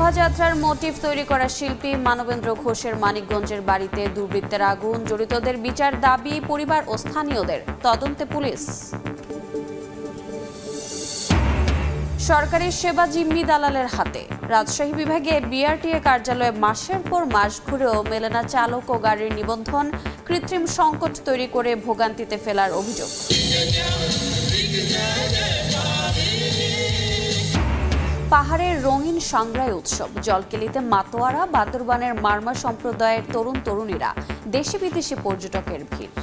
শোভাযাত্রার মোটিভ তৈরি করা শিল্পী মানবেন্দ্র ঘোষের মানিকগঞ্জের বাড়িতে দুর্বৃত্তের আগুন, জড়িতদের বিচার দাবি পরিবার ও স্থানীয়দের, তদন্তে পুলিশ। সরকারি সেবা জিম্মি দালালের হাতে, রাজশাহী বিভাগে বিআরটিএ কার্যালয়ে মাসের পর মাস ঘুরেও মেলে না চালক ও গাড়ির নিবন্ধন, কৃত্রিম সংকট তৈরি করে ভোগান্তিতে ফেলার অভিযোগ। পাহাড়ের রঙিন সাংগ্রাই উৎসব, জলকেলিতে মাতোয়ারা, বাতুরবানের মারমা সম্প্রদায়ের তরুণ তরুণীরা, দেশি বিদেশি পর্যটকের ভিড়।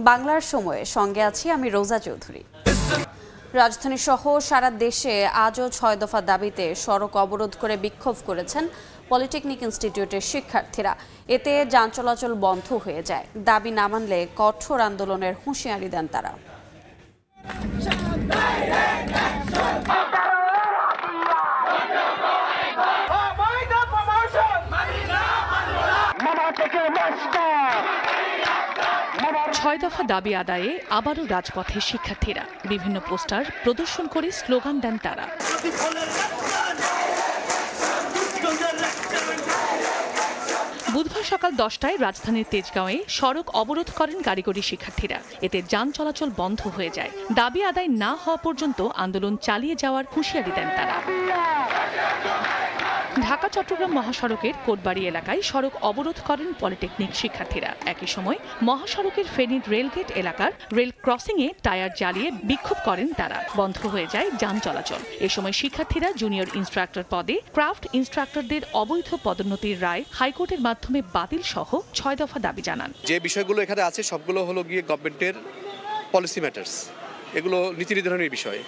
বাংলার সময়ে সঙ্গে আছি আমি রোজা চৌধুরী। রাজধানী সহ সারা দেশে আজও 6 দফা দাবিতে সড়ক অবরোধ করে বিক্ষোভ করেছেন পলিটেকনিক ইনস্টিটিউটের শিক্ষার্থীরা। এতে যান চলাচল বন্ধ হয়ে যায়। দাবি না মানলে কঠোর আন্দোলনের হুঁশিয়ারি দেন তারা। ছয় দফা দাবি আদায়ে আবারও রাজপথে শিক্ষার্থীরা, বিভিন্ন পোস্টার প্রদর্শন করে স্লোগান দেন তারা। বুধবার সকাল 10টায় রাজধানীর তেজগাঁওয়ে সড়ক অবরোধ করেন কারিগরি শিক্ষার্থীরা। এতে যান চলাচল বন্ধ হয়ে যায়। দাবি আদায় না হওয়া পর্যন্ত আন্দোলন চালিয়ে যাওয়ার হুঁশিয়ারি দেন তারা। ঢাকা চট্টগ্রাম মহাসড়কের কোটবাড়ি এলাকায় সড়ক অবরোধ করেন পলিটেকনিক শিক্ষার্থীরা। একই সময় মহাসড়কের ফেনীর রেলগেট এলাকার রেল ক্রসিংয়ে টায়ার জ্বালিয়ে বিক্ষোভ করেন তারা। বন্ধ হয়ে যায় যান চলাচল। এ সময় শিক্ষার্থীরা জুনিয়র ইন্সট্রাক্টর পদে ক্রাফট ইন্সট্রাক্টরদের অবৈধ পদোন্নতির রায় হাইকোর্টের মাধ্যমে বাতিল সহ 6 দফা দাবি জানান। যে বিষয়গুলো এখানে আছে সবগুলো হলো গিয়ে গভর্নমেন্টের পলিসি ম্যাটার্স, এগুলো নীতি নির্ধারণের বিষয়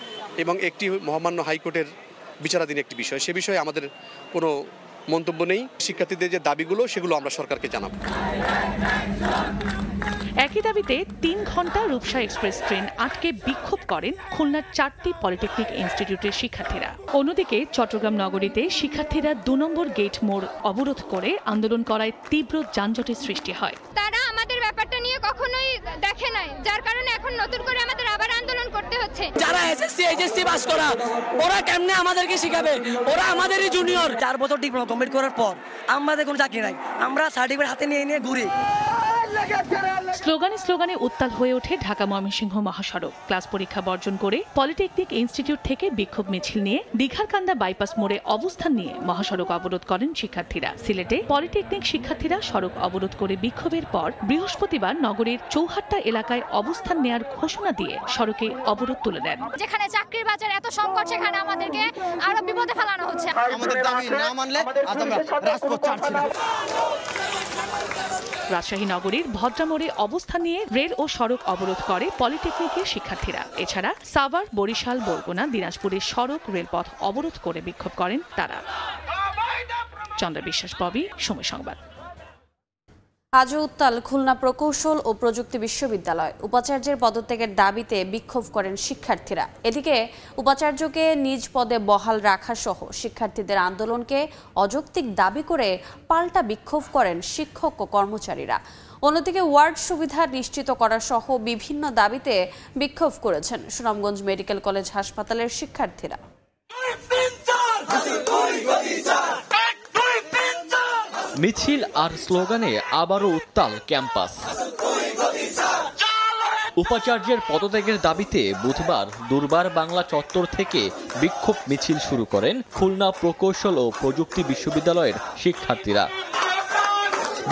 এবং একটি মহামান্য হাইকোর্টের বিচারাধীন একটি বিষয়। সে বিষয়ে আমাদের কোনো মন্তব্য নেই। শিক্ষার্থীদের যে দাবিগুলো সেগুলো আমরা সরকারকে জানাব। একই দাবিতে 3 ঘন্টা রূপসা এক্সপ্রেস ট্রেন আটকে বিক্ষোভ করেন খুলনার 4টি পলিটেকনিক ইনস্টিটিউটের শিক্ষার্থীরা। অন্যদিকে চট্টগ্রাম নগরীতে শিক্ষার্থীরা 2 নম্বর গেট মোড় অবরোধ করে আন্দোলন করায় তীব্র যানজটের সৃষ্টি হয়। তারা আমাদের ব্যাপারটা নিয়ে কখনোই দেখে নাই, যার কারণে এখন নতুন করে আমাদের আবার আন্দোলন করতে হচ্ছে। যারা এসএসসি এইচএসসি পাস করা, ওরা কেমনে আমাদেরকে শিখাবে? ওরা আমাদেরই জুনিয়র। 4 বছর ডিপ্লোমা কমপ্লিট করার পর আমাদের কোনো চাকরি নাই, আমরা সার্টিফিকেট হাতে নিয়ে ঘুরি। স্লোগানে উত্তাল হয়ে ওঠে ঢাকা ময়মনসিংহ মহাসড়ক। ক্লাস পরীক্ষা বর্জন করে পলিটেকনিক ইনস্টিটিউট থেকে বিক্ষোভ মিছিল নিয়ে দীঘারকান্দা বাইপাস মোড়ে অবস্থান নিয়ে মহাসড়ক অবরোধ করেন শিক্ষার্থীরা। সিলেটে পলিটেকনিক শিক্ষার্থীরা সড়ক অবরোধ করে বিক্ষোভের পর বৃহস্পতিবার নগরীর চৌহাট্টা এলাকায় অবস্থান নেয়ার ঘোষণা দিয়ে সড়কে অবরোধ তুলে দেন। যেখানে চাকরির বাজার এত সংকট, সেখানে আমাদেরকে আরো বিপদে ফেলানো হচ্ছে। আমাদের দাবি না মানলে আজ আমরা রাজপথ ছাড়ছি না। রাজশাহী নগরীর ভদ্রামোড়ে অবস্থান নিয়ে রেল ও সড়ক অবরোধ করে পলিটেকনিকের শিক্ষার্থীরা। এছাড়া সাভার, বরিশাল, বরগুনা, দিনাজপুরের সড়ক রেলপথ অবরোধ করে বিক্ষোভ করেন তারা। চন্দ্র বিশ্বাস, ববি, সময় সংবাদ। আজও উত্তাল খুলনা প্রকৌশল ও প্রযুক্তি বিশ্ববিদ্যালয়। উপাচার্যের পদত্যাগের দাবিতে বিক্ষোভ করেন শিক্ষার্থীরা। এদিকে উপাচার্যকে নিজ পদে বহাল রাখা সহ শিক্ষার্থীদের আন্দোলনকে অযৌক্তিক দাবি করে পাল্টা বিক্ষোভ করেন শিক্ষক ও কর্মচারীরা। অন্যদিকে ওয়ার্ড সুবিধা নিশ্চিত করা সহ বিভিন্ন দাবিতে বিক্ষোভ করেছেন সুনামগঞ্জ মেডিকেল কলেজ হাসপাতালের শিক্ষার্থীরা। মিছিল আর স্লোগানে আবারও উত্তাল ক্যাম্পাস। উপাচার্যের পদত্যাগের দাবিতে বুধবার দুর্বার বাংলা চত্বর থেকে বিক্ষোভ মিছিল শুরু করেন খুলনা প্রকৌশল ও প্রযুক্তি বিশ্ববিদ্যালয়ের শিক্ষার্থীরা।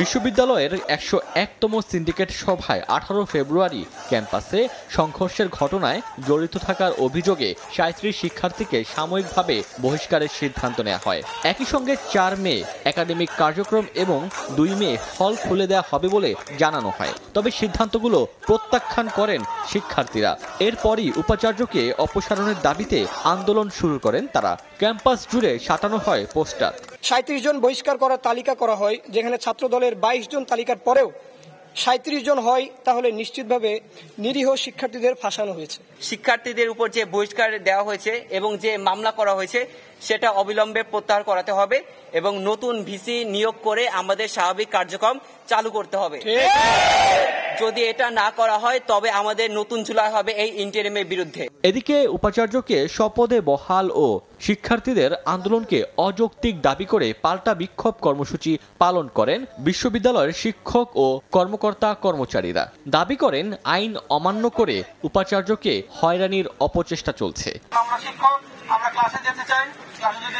বিশ্ববিদ্যালয়ের 101তম সিন্ডিকেট সভায় 18 ফেব্রুয়ারি ক্যাম্পাসে সংঘর্ষের ঘটনায় জড়িত থাকার অভিযোগে 37 শিক্ষার্থীকে সাময়িকভাবে বহিষ্কারের সিদ্ধান্ত নেওয়া হয়। একই সঙ্গে 4 মে একাডেমিক কার্যক্রম এবং 2 মে হল খুলে দেওয়া হবে বলে জানানো হয়। তবে সিদ্ধান্তগুলো প্রত্যাখ্যান করেন শিক্ষার্থীরা। এরপরই উপাচার্যকে অপসারণের দাবিতে আন্দোলন শুরু করেন তারা। ক্যাম্পাস জুড়ে সাঁটানো হয় পোস্টার। 37 জন বহিষ্কার করার তালিকা করা হয়, যেখানে ছাত্র দলের 22 জন তালিকার পরেও 37 জন হয়, তাহলে নিশ্চিতভাবে নিরীহ শিক্ষার্থীদের ফাঁসানো হয়েছে। শিক্ষার্থীদের উপর যে বহিষ্কার দেওয়া হয়েছে এবং যে মামলা করা হয়েছে সেটা অবিলম্বে প্রত্যাহার করাতে হবে এবং নতুন ভিসি নিয়োগ করে আমাদের স্বাভাবিক কার্যক্রম চালু করতে হবে। যদি এটা না করা হয় তবে আমাদের নতুন জুলাই হবে এই ইন্টারিমের বিরুদ্ধে। এদিকে উপাচার্যকে স্বপদে বহাল ও শিক্ষার্থীদের আন্দোলনকে অযৌক্তিক দাবি করে পাল্টা বিক্ষোভ কর্মসূচি পালন করেন বিশ্ববিদ্যালয়ের শিক্ষক ও কর্মকর্তা কর্মচারীরা। দাবি করেন আইন অমান্য করে উপাচার্যকে হয়রানির অপচেষ্টা চলছে। আমরা শিক্ষক, আমরা ক্লাসে যেতে চাই, ক্লাসে যদি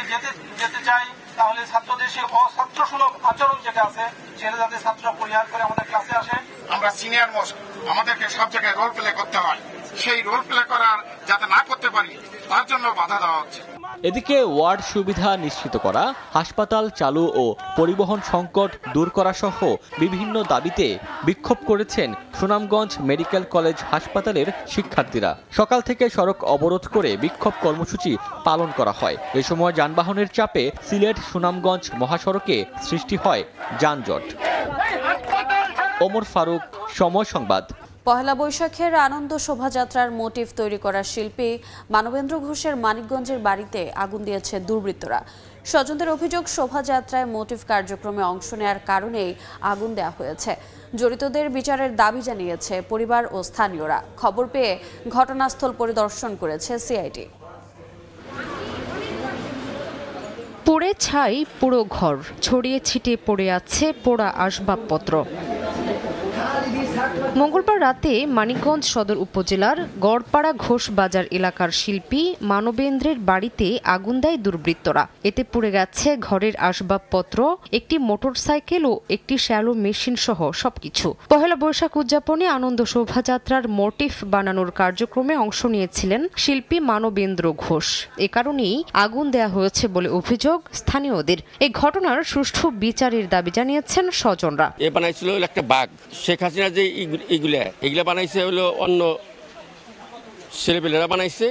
যেতে চাই তাহলে ছাত্রদের সেই অছাত্রসুলভ আচরণ যেটা আছে সেটা যাতে ছাত্ররা পরিহার করে আমাদের ক্লাসে আসে। আমরা সিনিয়র মোস্ট, আমাদেরকে সব জায়গায় রোল প্লে করতে হয়, সেই রোল প্লে করার যাতে না করতে পারি তার জন্য বাধা দেওয়া হচ্ছে। এদিকে ওয়ার্ড সুবিধা নিশ্চিত করা, হাসপাতাল চালু ও পরিবহন সংকট দূর করা সহ বিভিন্ন দাবিতে বিক্ষোভ করেছেন সুনামগঞ্জ মেডিকেল কলেজ হাসপাতালের শিক্ষার্থীরা। সকাল থেকে সড়ক অবরোধ করে বিক্ষোভ কর্মসূচি পালন করা হয়। এ সময় যানবাহনের চাপে সিলেট সুনামগঞ্জ মহাসড়কে সৃষ্টি হয় যানজট। ওমর ফারুক, সময় সংবাদ। পহেলা বৈশাখের আনন্দ শোভাযাত্রার মোটিভ তৈরি করা শিল্পী মানবেন্দ্র ঘোষের মানিকগঞ্জের বাড়িতে আগুন দিয়েছে দুর্বৃত্তরা। স্বজনদের অভিযোগ, শোভাযাত্রায় মোটিভ কার্যক্রমে অংশ নেওয়ার কারণেই আগুন দেওয়া হয়েছে। জড়িতদের বিচারের দাবি জানিয়েছে পরিবার ও স্থানীয়রা। খবর পেয়ে ঘটনাস্থল পরিদর্শন করেছে সিআইডি। পুড়ে ছাই পুরো ঘর, ছড়িয়ে ছিটিয়ে পড়ে আছে পোড়া আসবাবপত্র। মঙ্গলবার রাতে মানিকগঞ্জ সদর উপজেলার গড়পাড়া ঘোষ বাজার এলাকার শিল্পী মানবেন্দ্রের বাড়িতে আগুন দেয় দুর্বৃত্তরা। এতে পুড়ে গেছে ঘরের আসবাবপত্র, একটি মোটরসাইকেল ও একটি শ্যালো মেশিন সহ সবকিছু। পহেলা বৈশাখ উদযাপনে আনন্দ শোভাযাত্রার মোটিফ বানানোর কার্যক্রমে অংশ নিয়েছিলেন শিল্পী মানবেন্দ্র ঘোষ। এ কারণেই আগুন দেয়া হয়েছে বলে অভিযোগ স্থানীয়দের। এই ঘটনার সুষ্ঠু বিচারের দাবি জানিয়েছেন স্বজনরা। এ বানাইছিল একটা বাঘ, শেখ হাসিনা যে এগুলা বানাইছে হলো অন্য ছেলেপেলেরা বানাইছে,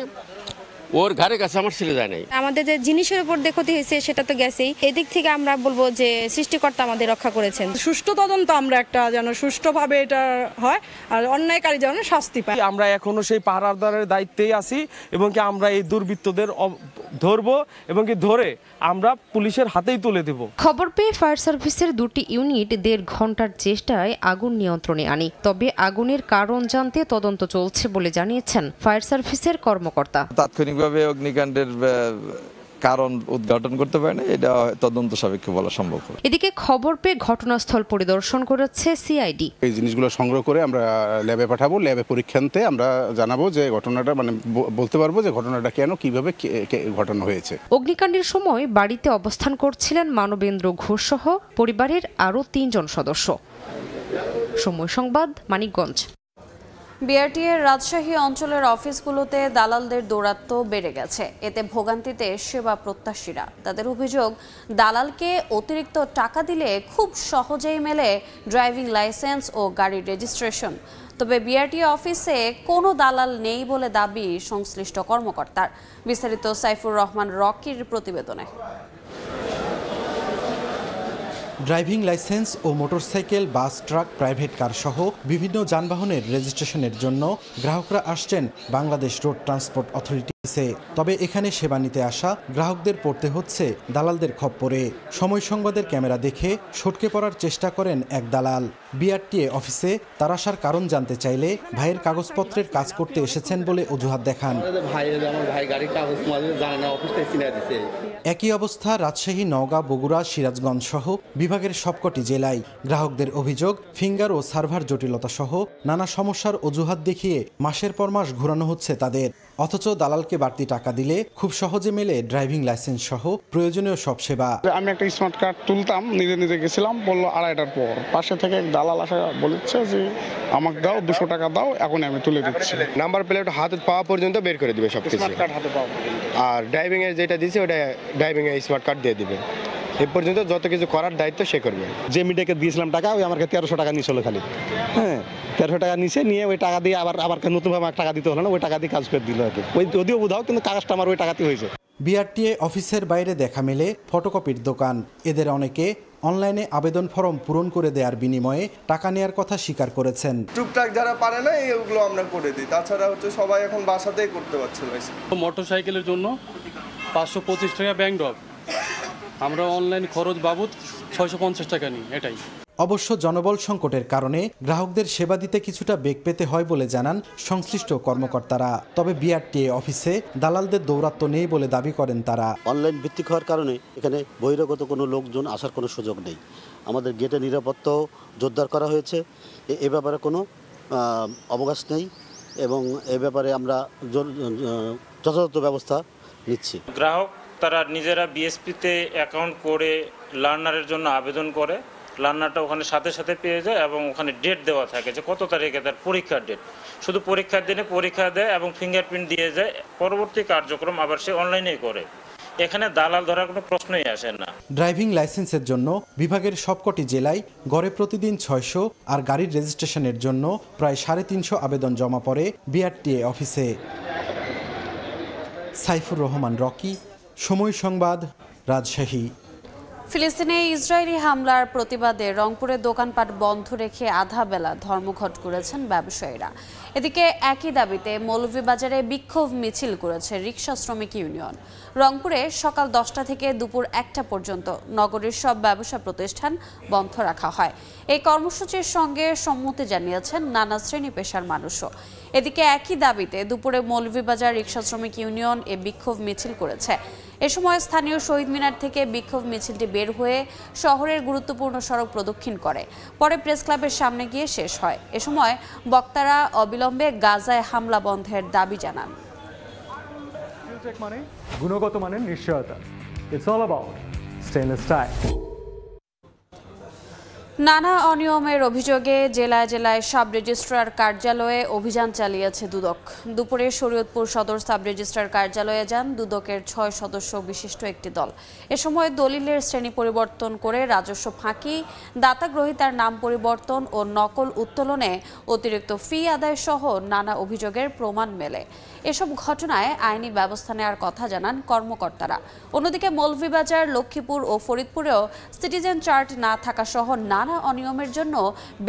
ওর ঘরে কাছে আমার ছেলে যায় নাই। আমাদের যে জিনিসের উপর ক্ষতি হয়েছে সেটা তো গেছেই, এদিক থেকে আমরা বলবো যে সৃষ্টিকর্তা আমাদের রক্ষা করেছেন। সুষ্ঠু তদন্ত আমরা একটা যেন সুষ্ঠুভাবে এটা হয় আর অন্যায়কারী যেন শাস্তি পায়। আমরা এখনো সেই পাহারাদারের দায়িত্বেই আছি এবং কি আমরা এই দুর্বৃত্তদের ধরবো এবং কি ধরে আমরা পুলিশের হাতেই তুলে দেব। খবর পেয়ে ফায়ার সার্ভিসের দুটি ইউনিট 1.5 ঘন্টার চেষ্টায় আগুন নিয়ন্ত্রণে আনে। তবে আগুনের কারণ জানতে তদন্ত চলছে বলে জানিয়েছেন ফায়ার সার্ভিসের কর্মকর্তা। তাৎক্ষণিকভাবে অগ্নিকাণ্ডের কারণ উদ্ঘাটন করতে পারে না, এটা তদন্ত সাপেক্ষে বলা সম্ভব। এদিকে খবর পেয়ে ঘটনাস্থল পরিদর্শন করেছে সিআইডি। এই জিনিসগুলো সংগ্রহ করে আমরা ল্যাবে পাঠাবো, ল্যাবে পরীক্ষান্তে আমরা জানাবো যে ঘটনাটা বলতে পারবো যে ঘটনাটা কেন কিভাবে ঘটানো হয়েছে। অগ্নিকাণ্ডের সময় বাড়িতে অবস্থান করছিলেন মানবেন্দ্র ঘোষ সহ পরিবারের আরও 3 জন সদস্য। সময় সংবাদ, মানিকগঞ্জ। বিআরটিএর রাজশাহী অঞ্চলের অফিসগুলোতে দালালদের দৌরাত্ম্য বেড়ে গেছে। এতে ভোগান্তিতে সেবা প্রত্যাশীরা। তাদের অভিযোগ, দালালকে অতিরিক্ত টাকা দিলে খুব সহজেই মেলে ড্রাইভিং লাইসেন্স ও গাড়ির রেজিস্ট্রেশন। তবে বিআরটিএ অফিসে কোনো দালাল নেই বলে দাবি সংশ্লিষ্ট কর্মকর্তার। বিস্তারিত সাইফুর রহমান রকির প্রতিবেদনে। ড্রাইভিং লাইসেন্স ও মোটরসাইকেল, বাস, ট্রাক, প্রাইভেট কার সহ বিভিন্ন যানবাহনের রেজিস্ট্রেশনের জন্য গ্রাহকরা আসছেন বাংলাদেশ রোড ট্রান্সপোর্ট অথরিটিসে। তবে এখানে সেবা নিতে আসা গ্রাহকদের পড়তে হচ্ছে দালালদের খপ্পরে। সময় সংবাদের ক্যামেরা দেখে সটকে পড়ার চেষ্টা করেন এক দালাল। বিআরটিএ অফিসে তার আসার কারণ জানতে চাইলে ভাইয়ের কাগজপত্রের কাজ করতে এসেছেন বলে অজুহাত দেখান। একই অবস্থা রাজশাহী, নওগাঁ, বগুড়া, সিরাজগঞ্জ সহ বিভাগের সবকটি জেলায়। গ্রাহকদের অভিযোগ, ফিঙ্গার ও সার্ভার জটিলতা সহ নানা সমস্যার অজুহাত দেখিয়ে মাসের পর মাস ঘোরানো হচ্ছে তাদের। অথচ দালালকে বাড়তি টাকা দিলে খুব সহজে মেলে ড্রাইভিং লাইসেন্স সহ প্রয়োজনীয় সব সেবা। আমি একটা স্মার্ট কার্ড তুলতাম, নিজে গেছিলাম, বললো 2:30টার পর। পাশে থেকে দালাল আসা বলেছে যে আমাকে দাও 200 টাকা দাও, এখন আমি তুলে দিচ্ছি। নাম্বার প্লেট হাতে পাওয়া পর্যন্ত বের করে দিবে সবকিছু। স্মার্ট কার্ড হাতে পাওয়া, আর ড্রাইভিং এর যেটা দিছে ওটা ড্রাইভিং এর স্মার্ট কার্ড দিয়ে দিবে। এ পর্যন্ত যত কিছু করার দায়িত্ব সে করবে। যে মিডিয়াকে দিয়েছিলাম টাকা, ওই আমাকে 1300 টাকা নিয়েছিল খালি। হ্যাঁ, 1300 টাকা নিয়ে ওই টাকা দিয়ে আবার নতুনভাবে টাকা দিতে হলো না, ওই টাকা দিয়ে কাজ করে দিল আর কি। ওই যদিও বুধাও, কিন্তু কাজটা আমার ওই টাকাতেই হয়েছে। বিআরটিএ অফিসের বাইরে দেখা মেলে ফটোকপির দোকান। এদের অনেকে অনলাইনে আবেদন ফর্ম পূরণ করে দেওয়ার বিনিময়ে টাকা নেওয়ার কথা স্বীকার করেছেন। টুকটাক যারা পারে না এগুলো আমরা করে দিই, তাছাড়া সবাই এখন বাসাতেই করতে পারছে। মোটরসাইকেলের জন্য 525 টাকা ব্যাংক ড্রপ, আমরা অনলাইন খরচ বাবদ 650 টাকা নিই, এটাই। অবশ্য জনবল সংকটের কারণে গ্রাহকদের সেবা দিতে কিছুটা বেগ পেতে হয় বলে জানান সংশ্লিষ্ট কর্মকর্তারা। তবে বিআরটিএ অফিসে দালালদের দৌরাত্ম্য নেই বলে দাবি করেন তারা। অনলাইন ভিত্তিক হওয়ার কারণে এখানে বহিরাগত কোনো লোকজন আসার কোনো সুযোগ নেই। আমাদের গেটে নিরাপত্তাও জোরদার করা হয়েছে, এ ব্যাপারে কোনো অবকাশ নেই এবং এ ব্যাপারে আমরা যথাযথ ব্যবস্থা নিচ্ছি। গ্রাহক তারা নিজেরা বিএসপিতে অ্যাকাউন্ট করে লার্নারের জন্য আবেদন করে, লার্নারটা ওখানে সাথে সাথে পেয়ে যায় এবং ওখানে ডেট দেওয়া থাকে যে কত তারিখে তার পরীক্ষার ডেট। শুধু পরীক্ষার দিনে পরীক্ষা দেয় এবং ফিঙ্গারপ্রিন্ট দিয়ে যায়, পরবর্তী কার্যক্রম আবার সে অনলাইনেই করে। এখানে দালাল ধরার কোনো প্রশ্নই আসে না। ড্রাইভিং লাইসেন্সের জন্য বিভাগের সবকটি জেলায় গড়ে প্রতিদিন 600 আর গাড়ির রেজিস্ট্রেশনের জন্য প্রায় 350 আবেদন জমা পড়ে বিআরটিএ অফিসে। সাইফুর রহমান রকি, সময় সংবাদ, রাজশাহী। ফিলিস্তিনে ইসরায়েলি হামলার প্রতিবাদে রংপুরে দোকানপাট বন্ধ রেখে আধা বেলা ধর্মঘট করেছেন ব্যবসায়ীরা। এদিকে একই দাবিতে মৌলভীবাজারে বিক্ষোভ মিছিল করেছে রিকশা শ্রমিক ইউনিয়ন। রংপুরে সকাল 10টা থেকে দুপুর 1টা পর্যন্ত নগরীর সব ব্যবসা প্রতিষ্ঠান বন্ধ রাখা হয়। এই কর্মসূচির সঙ্গে সম্মতি জানিয়েছেন নানা শ্রেণী পেশার মানুষও। এদিকে একই দাবিতে দুপুরে মৌলভীবাজার রিকশা শ্রমিক ইউনিয়ন এ বিক্ষোভ মিছিল করেছে। এ সময় স্থানীয় শহীদ মিনার থেকে বিক্ষোভ মিছিলটি বের হয়ে শহরের গুরুত্বপূর্ণ সড়ক প্রদক্ষিণ করে, পরে প্রেস ক্লাবের সামনে গিয়ে শেষ হয়। এ সময় বক্তারা অবিলম্বে গাজায় হামলা বন্ধের দাবি জানান। গুণগত মানের নিশ্চয়তা। It's all about stainless style. নানা অনিয়মের অভিযোগে জেলায় জেলায় সাব রেজিস্ট্রার কার্যালয়ে অভিযান চালিয়েছে দুদক। দুপুরে শরীয়তপুর সদর সাব রেজিস্ট্রার কার্যালয়ে যান দুদকের 6 সদস্য বিশিষ্ট একটি দল। এ সময় দলিলের শ্রেণী পরিবর্তন করে রাজস্ব ফাঁকি, দাতা গ্রহীতার নাম পরিবর্তন ও নকল উত্তোলনে অতিরিক্ত ফি আদায় সহ নানা অভিযোগের প্রমাণ মেলে। এসব ঘটনায় আইনি ব্যবস্থা নেওয়ার কথা জানান কর্মকর্তারা। অন্যদিকে মৌলভীবাজার, লক্ষ্মীপুর ও ফরিদপুরেও সিটিজেন চার্ট না থাকা সহ নানা অনিয়মের জন্য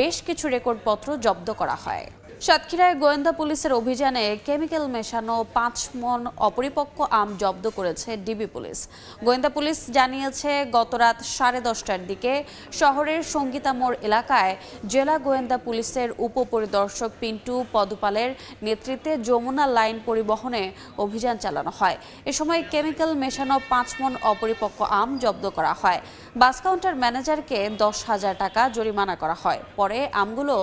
বেশ কিছু রেকর্ডপত্র জব্দ করা হয়। সাতক্ষীরায় গোয়েন্দা পুলিশের অভিযানে কেমিক্যাল মেশানো 5 মণ অপরিপক্ক আম জব্দ করেছে ডিবি পুলিশ। গোয়েন্দা পুলিশ জানিয়েছে, গত রাত 10:30টার দিকে শহরের সঙ্গীতা মোড় এলাকায় জেলা গোয়েন্দা পুলিশের উপপরিদর্শক পিন্টু পদপালের নেতৃত্বে যমুনা লাইন পরিবহনে অভিযান চালানো হয়। এ সময় কেমিক্যাল মেশানো 5 মণ অপরিপক্ক আম জব্দ করা হয়। বাস কাউন্টার ম্যানেজারকে 10,000 টাকা জরিমানা করা হয়। পরে আমগুলো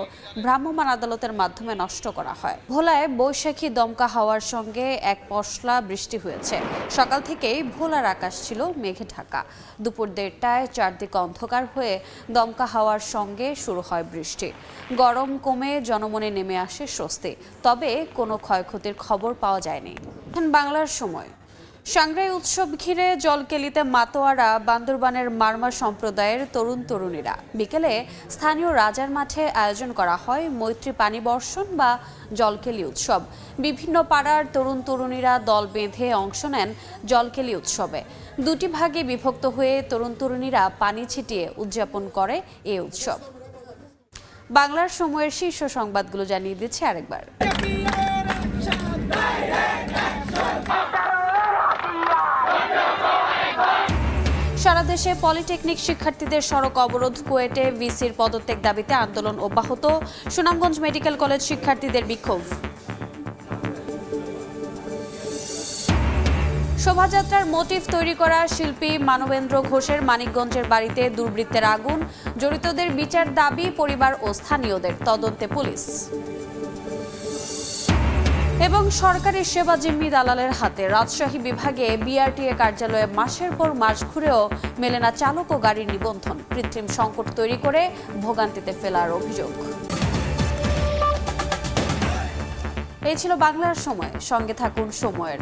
ভ্রাম্যমাণ আদালতের মাধ্যমে নষ্ট করা হয়। ভোলায় বৈশাখী দমকা হাওয়ার সঙ্গে এক পশলা বৃষ্টি হয়েছে। সকাল থেকেই ভোলার আকাশ ছিল মেঘে ঢাকা। দুপুর 1:30টায় চারদিকে অন্ধকার হয়ে দমকা হাওয়ার সঙ্গে শুরু হয় বৃষ্টি। গরম কমে জনমনে নেমে আসে স্বস্তি, তবে কোনো ক্ষয়ক্ষতির খবর পাওয়া যায়নি। বাংলার সময় সাংগ্রাই উৎসব ঘিরে জলকেলিতে মাতোয়ারা বান্দরবানের মারমা সম্প্রদায়ের তরুণ তরুণীরা। বিকেলে স্থানীয় রাজার মাঠে আয়োজন করা হয় মৈত্রী পানি বর্ষণ বা জলকেলি উৎসব। বিভিন্ন পাড়ার তরুণ তরুণীরা দল বেঁধে অংশ নেন জলকেলি উৎসবে। দুটি ভাগে বিভক্ত হয়ে তরুণ তরুণীরা পানি ছিটিয়ে উদযাপন করে এই উৎসব। বাংলার সময়ের শীর্ষ সংবাদগুলো জানিয়ে দিচ্ছে আরেকবার। সারা দেশে পলিটেকনিক শিক্ষার্থীদের সড়ক অবরোধ, কুয়েটে ভিসির পদত্যাগ দাবিতে আন্দোলন অব্যাহত, সুনামগঞ্জ মেডিকেল কলেজ শিক্ষার্থীদের বিক্ষোভ। শোভাযাত্রার মোটিভ তৈরি করা শিল্পী মানবেন্দ্র ঘোষের মানিকগঞ্জের বাড়িতে দুর্বৃত্তের আগুন, জড়িতদের বিচার দাবি পরিবার ও স্থানীয়দের, তদন্তে পুলিশ। এবং সরকারি সেবা জিম্মি দালালের হাতে, রাজশাহী বিভাগে বিআরটিএ কার্যালয়ে মাসের পর মাস ঘুরেও মেলে না চালক ও গাড়ির নিবন্ধন, কৃত্রিম সংকট তৈরি করে ভোগান্তিতে ফেলার অভিযোগ। এই ছিল বাংলার সময়। সঙ্গে থাকুন সময়ের।